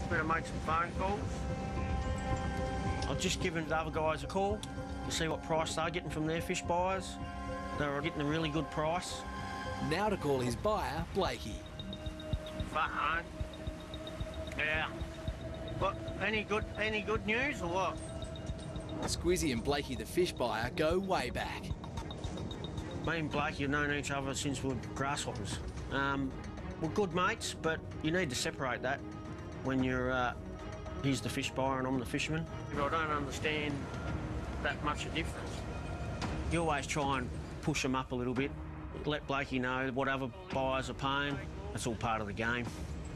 Better make some phone calls. I've just given the other guys a call to see what price they're getting from their fish buyers. They're getting a really good price. Now to call his buyer, Blakey. Fine. Yeah. What? Any good news or what? Squizzy and Blakey, the fish buyer, go way back. Me and Blakey have known each other since we were grasshoppers. We're good mates, but you need to separate that when you're he's the fish buyer and I'm the fisherman. I don't understand that much of difference. You always try and push them up a little bit. Let Blakey know what other buyers are paying. That's all part of the game.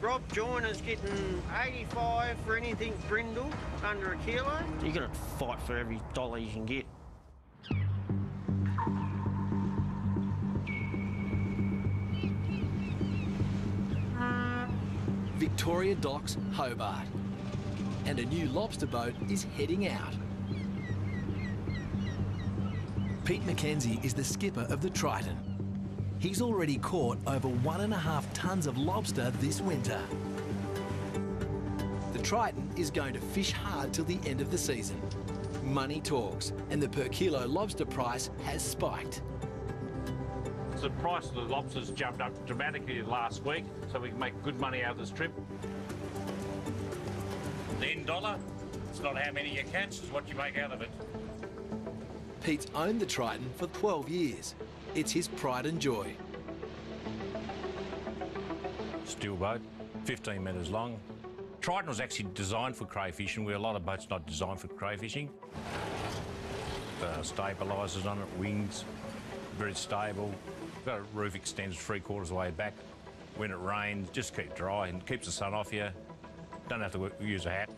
Rob Joyner's getting 85 for anything brindle under a kilo. You're going to fight for every dollar you can get. Victoria Docks, Hobart. And a new lobster boat is heading out. Pete McKenzie is the skipper of the Triton. He's already caught over 1.5 tonnes of lobster this winter. The Triton is going to fish hard till the end of the season. Money talks, and the per kilo lobster price has spiked. The price of the lobsters jumped up dramatically last week, so we can make good money out of this trip. The end dollar, it's not how many you catch, it's what you make out of it. Pete's owned the Triton for 12 years. It's his pride and joy. Steel boat, 15 metres long. Triton was actually designed for crayfishing, where a lot of boats not designed for crayfishing. Stabilisers on it, wings, very stable. Got a roof extends 3/4 of the way back. When it rains, just keep dry and keeps the sun off you. Don't have to use a hat,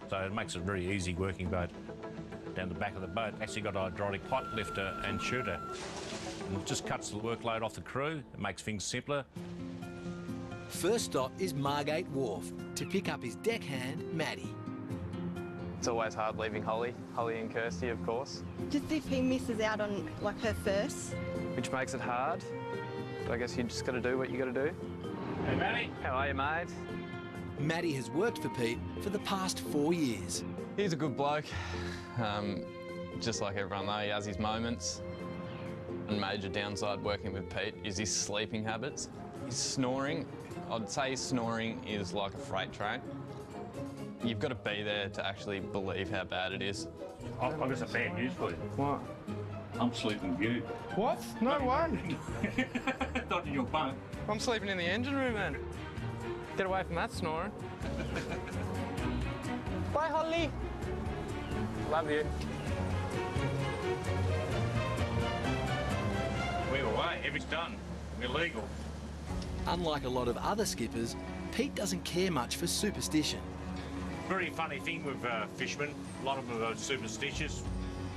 so it makes it a very easy working boat. Down the back of the boat, actually got a hydraulic hot lifter and shooter. And it just cuts the workload off the crew, it makes things simpler. First stop is Margate Wharf to pick up his deckhand, Maddie. It's always hard leaving Holly and Kirsty, of course. Just if he misses out on, like, her first. Which makes it hard, but I guess you just got to do what you got to do. Hey, Matty. How are you, mate? Maddie has worked for Pete for the past 4 years. He's a good bloke. Just like everyone though, he has his moments. And major downside working with Pete is his sleeping habits. His snoring, I'd say his snoring is like a freight train. You've got to be there to actually believe how bad it is. I've got some bad news for you. What? I'm sleeping with you. What? No way. Not in your bunk. I'm sleeping in the engine room, man. Get away from that snoring. Bye, Holly. Love you. We're away. Everything's done. We're legal. Unlike a lot of other skippers, Pete doesn't care much for superstition. Very funny thing with fishermen. A lot of them are superstitious.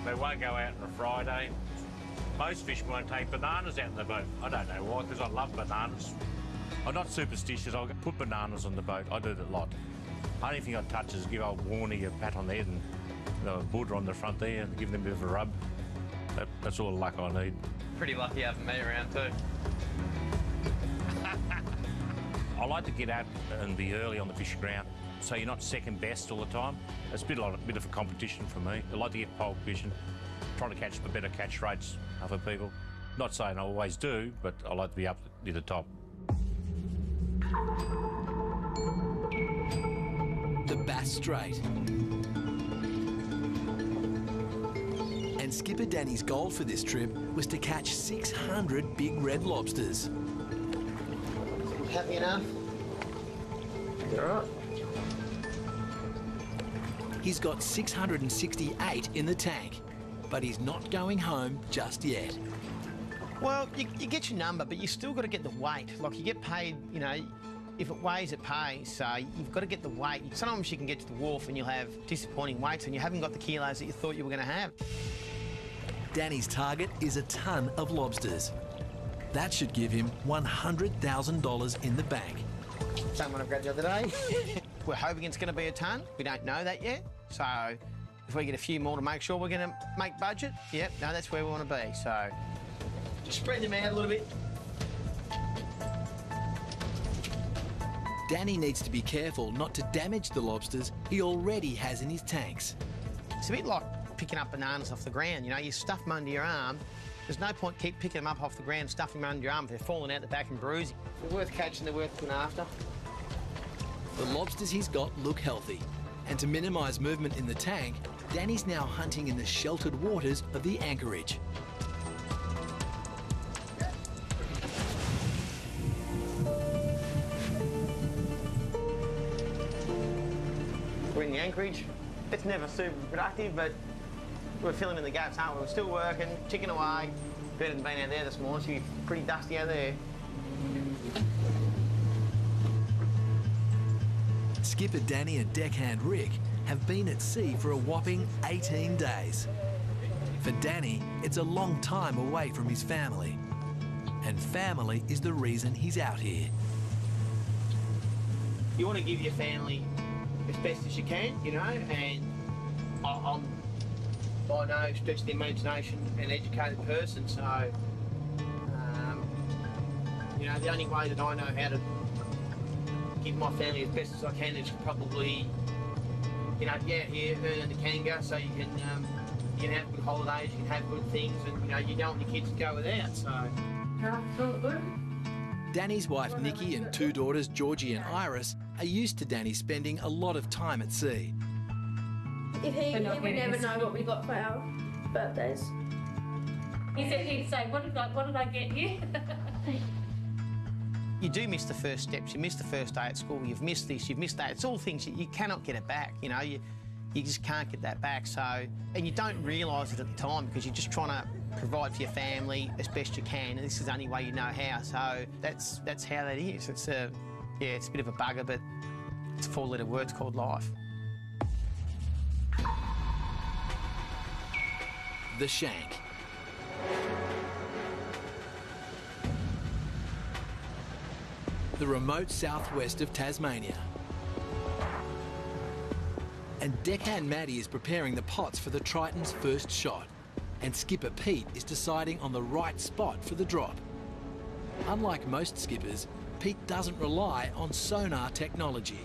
They won't go out on a Friday. Most fishermen won't take bananas out in the boat. I don't know why, because I love bananas. I'm not superstitious. I'll put bananas on the boat. I do that a lot. Only thing I touch is give old Warnie a pat on the head and a Buddha on the front there and give them a bit of a rub. That's all the luck I need. Pretty lucky having me around too. I like to get out and be early on the fishing ground, so you're not second best all the time. It's a bit of a competition for me. I like to get pole fishing, trying to catch the better catch rates other people. Not saying I always do, but I like to be up near the top. The Bass Strait. And skipper Danny's goal for this trip was to catch 600 big red lobsters. Happy enough? You all right? He's got 668 in the tank, but he's not going home just yet. Well, you get your number, but you still got to get the weight. Like, you get paid, you know, if it weighs, it pays. So you've got to get the weight. Sometimes you can get to the wharf and you'll have disappointing weights and you haven't got the kilos that you thought you were going to have. Danny's target is a ton of lobsters. That should give him $100,000 in the bank. Someone I grabbed the other day. We're hoping it's going to be a ton. We don't know that yet. So if we get a few more to make sure we're going to make budget, yep, no, that's where we want to be. So just spread them out a little bit. Danny needs to be careful not to damage the lobsters he already has in his tanks. It's a bit like picking up bananas off the ground. You know, you stuff them under your arm. There's no point keep picking them up off the ground and stuffing them under your arm if they're falling out the back and bruising. They're worth catching, they're worth looking after. The lobsters he's got look healthy, and to minimise movement in the tank, Danny's now hunting in the sheltered waters of the anchorage. We're in the anchorage. It's never super productive, but we're filling in the gaps, aren't we? We're still working, ticking away. Better than being out there this morning. It's pretty dusty out there. Skipper Danny and deckhand Rick have been at sea for a whopping 18 days. For Danny, it's a long time away from his family. And family is the reason he's out here. You want to give your family as best as you can, you know, and I'm by no stretch of the imagination an educated person, so you know, the only way that I know how to give my family as best as I can is probably, you know, be out here earning the kanga so you can have good holidays, you can have good things, and you know, you don't want your kids to go without, so. Danny's wife Nikki and two daughters Georgie and Iris are used to Danny spending a lot of time at sea. He would never know what we got for our birthdays. He said he'd say, what did I get you? You do miss the first steps, you miss the first day at school, you've missed this, you've missed that. It's all things you cannot get it back, you know, you just can't get that back. So, and you don't realise it at the time because you're just trying to provide for your family as best you can, and this is the only way you know how. So that's how that is. It's a bit of a bugger, but it's a four-letter word. It's called life. The Shank. The remote southwest of Tasmania. And deckhand Maddie is preparing the pots for the Triton's first shot. And skipper Pete is deciding on the right spot for the drop. Unlike most skippers, Pete doesn't rely on sonar technology.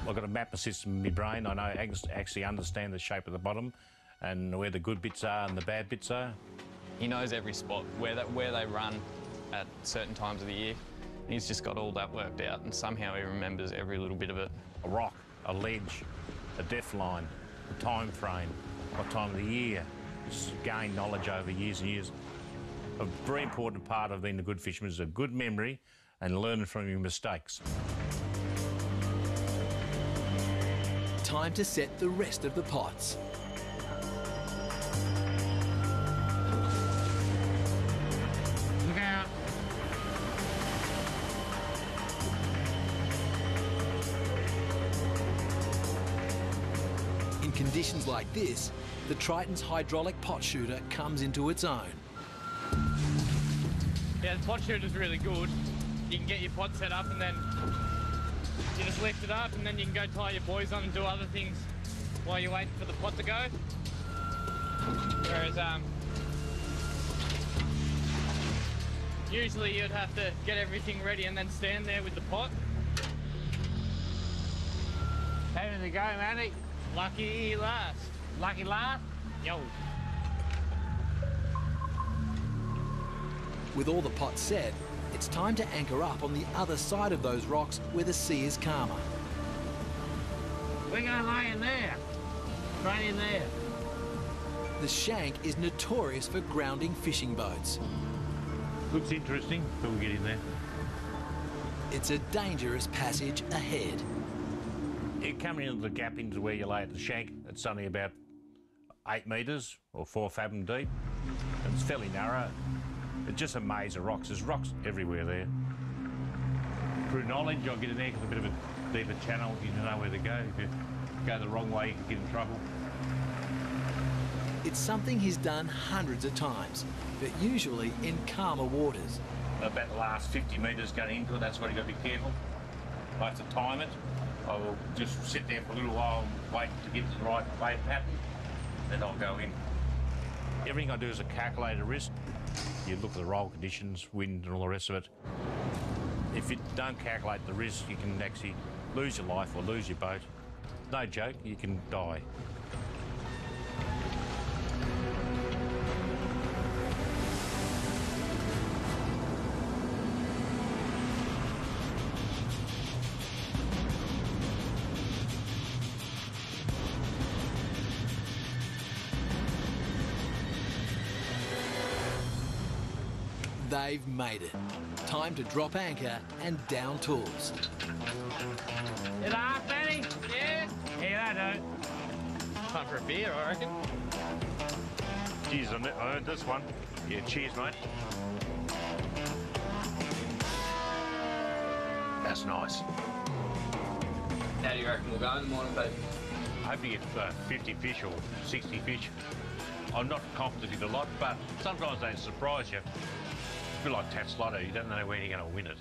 I've got a mapping system in my brain. I know actually understand the shape of the bottom and where the good bits are and the bad bits are. He knows every spot, where they run at certain times of the year. He's just got all that worked out, and somehow he remembers every little bit of it. A rock, a ledge, a depth line, the time frame, what time of the year. Just gain knowledge over years and years. A very important part of being a good fisherman is a good memory and learning from your mistakes. Time to set the rest of the pots. Look out. In conditions like this, the Triton's hydraulic pot shooter comes into its own. Yeah, the pot shooter's really good. You can get your pot set up and then you just lift it up and then you can go tie your buoys on and do other things while you're waiting for the pot to go. Whereas usually you'd have to get everything ready and then stand there with the pot. How did it go, Matty? Lucky last. Lucky last? Yo. With all the pots set, it's time to anchor up on the other side of those rocks where the sea is calmer. We're going to lay in there. Right in there. The Shank is notorious for grounding fishing boats. Looks interesting, but we'll get in there. It's a dangerous passage ahead. You're coming into the gap into where you lay at the Shank. It's only about 8 metres or 4 fathom deep. And it's fairly narrow. It's just a maze of rocks. There's rocks everywhere there. Through knowledge, I'll get in there because it's a bit of a deeper channel. You know where to go. If you go the wrong way, you can get in trouble. It's something he's done hundreds of times, but usually in calmer waters. About the last 50 metres going into it, that's where you've got to be careful. I have to time it. I will just sit there for a little while and wait to get to the right wave pattern, then I'll go in. Everything I do is a calculated risk. You look at the roll conditions, wind and all the rest of it. If you don't calculate the risk, you can actually lose your life or lose your boat. No joke, you can die. They've made it. Time to drop anchor and down tools. It off, Benny? Yeah? Yeah, I do. Time for a beer, I reckon. Cheers, I earned this one. Yeah, cheers, mate. That's nice. How do you reckon we'll go in the morning, Pete? I hope you get 50 fish or 60 fish. I'm not confident in a lot, but sometimes they surprise you. A bit like Tats Lotto, you don't know when you're going to win it.